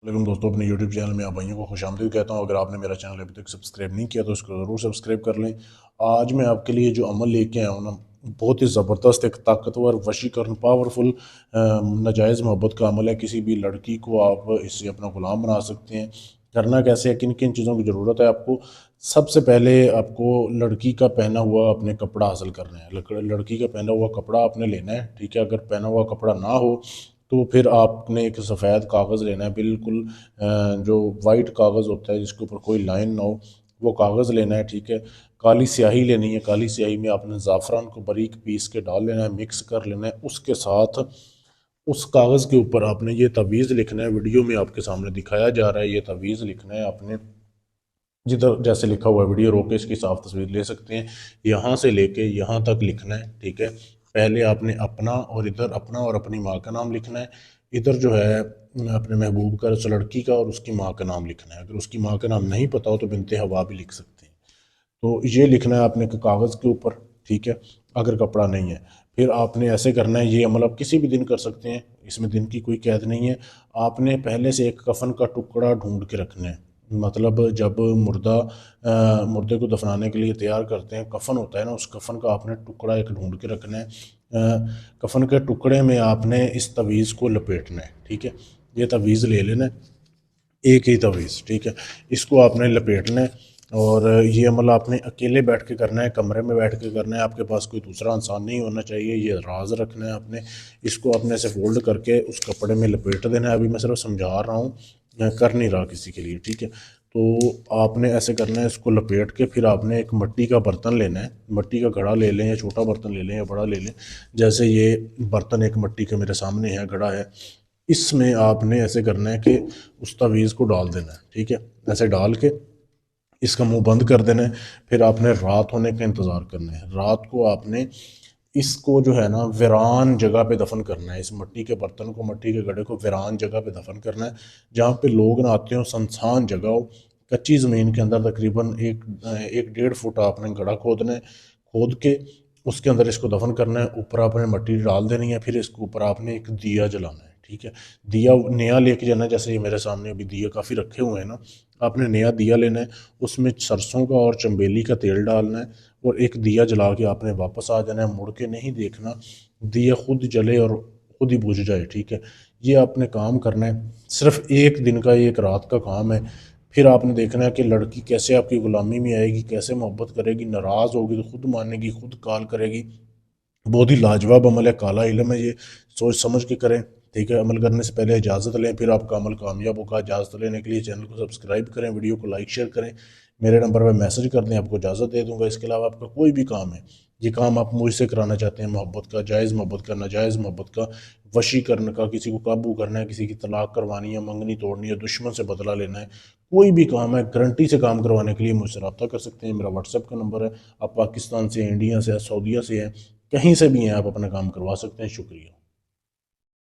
लेकिन दोस्तों, अपने YouTube चैनल में आप भाइयों को खुशामदीद कहता हूँ। अगर आपने मेरा चैनल अभी तक सब्सक्राइब नहीं किया तो उसको ज़रूर सब्सक्राइब कर लें। आज मैं आपके लिए जो अमल लेके आया हूँ ना, बहुत ही ज़बरदस्त, एक ताकतवर, वशीकरण, पावरफुल नाजायज़ मोहब्बत का अमल है। किसी भी लड़की को आप इससे अपना गुलाम बना सकते हैं। करना कैसे है, किन किन चीज़ों की ज़रूरत है आपको। सबसे पहले आपको लड़की का पहना हुआ अपने कपड़ा हासिल करना है। लड़की का पहना हुआ कपड़ा आपने लेना है, ठीक है। अगर पहना हुआ कपड़ा ना हो तो फिर आपने एक सफ़ेद कागज़ लेना है, बिल्कुल जो वाइट कागज़ होता है जिसके ऊपर कोई लाइन ना हो, वो कागज़ लेना है, ठीक है। काली स्याही लेनी है। काली स्याही में आपने ज़ाफ़रान को बारीक पीस के डाल लेना है, मिक्स कर लेना है। उसके साथ उस कागज़ के ऊपर आपने ये तवीज़ लिखना है। वीडियो में आपके सामने दिखाया जा रहा है, ये तवीज़ लिखना है आपने। जिधर जैसे लिखा हुआ है, वीडियो रोक के इसकी साफ तस्वीर ले सकते हैं। यहाँ से लेके यहाँ तक लिखना है, ठीक है। पहले आपने अपना और इधर अपना और अपनी माँ का नाम लिखना है। इधर जो है अपने महबूब का, उस लड़की का और उसकी माँ का नाम लिखना है। अगर उसकी माँ का नाम नहीं पता हो तो बिनते हवा भी लिख सकते हैं। तो ये लिखना है आपने कागज़ के ऊपर, ठीक है। अगर कपड़ा नहीं है, फिर आपने ऐसे करना है। ये अमल आप किसी भी दिन कर सकते हैं, इसमें दिन की कोई कैद नहीं है। आपने पहले से एक कफन का टुकड़ा ढूंढ के रखना है। मतलब जब मुर्दे को दफनाने के लिए तैयार करते हैं, कफन होता है ना, उस कफन का आपने टुकड़ा एक ढूंढ के रखना है। कफन के टुकड़े में आपने इस तवीज़ को लपेटना है, ठीक है। ये तवीज़ ले लेना है, एक ही तवीज़, ठीक है। इसको आपने लपेटना है। और ये अमल आपने अकेले बैठ के करना है, कमरे में बैठ के करना है। आपके पास कोई दूसरा इंसान नहीं होना चाहिए। ये राज रखना है आपने। इसको आपने ऐसे फोल्ड करके उस कपड़े में लपेट देना है। अभी मैं सिर्फ समझा रहा हूँ, मैं कर नहीं रहा किसी के लिए, ठीक है। तो आपने ऐसे करना है, इसको लपेट के फिर आपने एक मिट्टी का बर्तन लेना है। मिट्टी का घड़ा ले लें, या छोटा बर्तन ले लें या बड़ा ले लें। जैसे ये बर्तन एक मिट्टी का मेरे सामने है, घड़ा है। इसमें आपने ऐसे करना है कि उस तवीज़ को डाल देना है, ठीक है। ऐसे डाल के इसका मुंह बंद कर देना है। फिर आपने रात होने का इंतज़ार करना है। रात को आपने इसको जो है ना, वीरान जगह पे दफन करना है। इस मिट्टी के बर्तन को, मिट्टी के घड़े को वीरान जगह पे दफन करना है, जहाँ पे लोग ना आते हो, सुनसान जगह हो। कच्ची ज़मीन के अंदर तकरीबन एक 1.5 फुट आपने गड्ढा खोदना है। खोद के उसके अंदर इसको दफन करना है। ऊपर आपने मिट्टी डाल देनी है। फिर इसके ऊपर आपने एक दिया जलाना है, ठीक है। दिया नया लेके जाना है। जैसे ये मेरे सामने अभी दिया काफ़ी रखे हुए हैं ना, आपने नया दिया लेना है। उसमें सरसों का और चंबेली का तेल डालना है, और एक दिया जला के आपने वापस आ जाना है। मुड़ के नहीं देखना, दिया खुद जले और खुद ही बुझ जाए, ठीक है। ये आपने काम करना है। सिर्फ एक दिन का, एक रात का काम है। फिर आपने देखना है कि लड़की कैसे आपकी गुलामी में आएगी, कैसे मोहब्बत करेगी। नाराज़ होगी तो खुद मानेगी, खुद कॉल करेगी। बहुत ही लाजवाब अमल है, काला इल्म है ये। सोच समझ के करें, ठीक है। अमल करने से पहले इजाज़त लें, फिर आपका अमल कामयाब होगा। इजाज़त लेने के लिए चैनल को सब्सक्राइब करें, वीडियो को लाइक शेयर करें, मेरे नंबर पर मैसेज कर दें, आपको इजाज़त दे दूंगा। इसके अलावा आपका कोई भी काम है, ये काम आप मुझसे कराना चाहते हैं, मोहब्बत का, जायज़ मोहब्बत का, नाजायज़ मोहब्बत का, वशीकरण का, किसी को काबू करना है, किसी की तलाक करवानी है, मंगनी तोड़नी है, दुश्मन से बदला लेना है, कोई भी काम है, गारंटी से काम करवाने के लिए मुझसे रब्ता कर सकते हैं। मेरा व्हाट्सएप का नंबर है। आप पाकिस्तान से, इंडिया से, सऊदीया से हैं, कहीं से भी हैं, आप अपना काम करवा सकते हैं। शुक्रिया।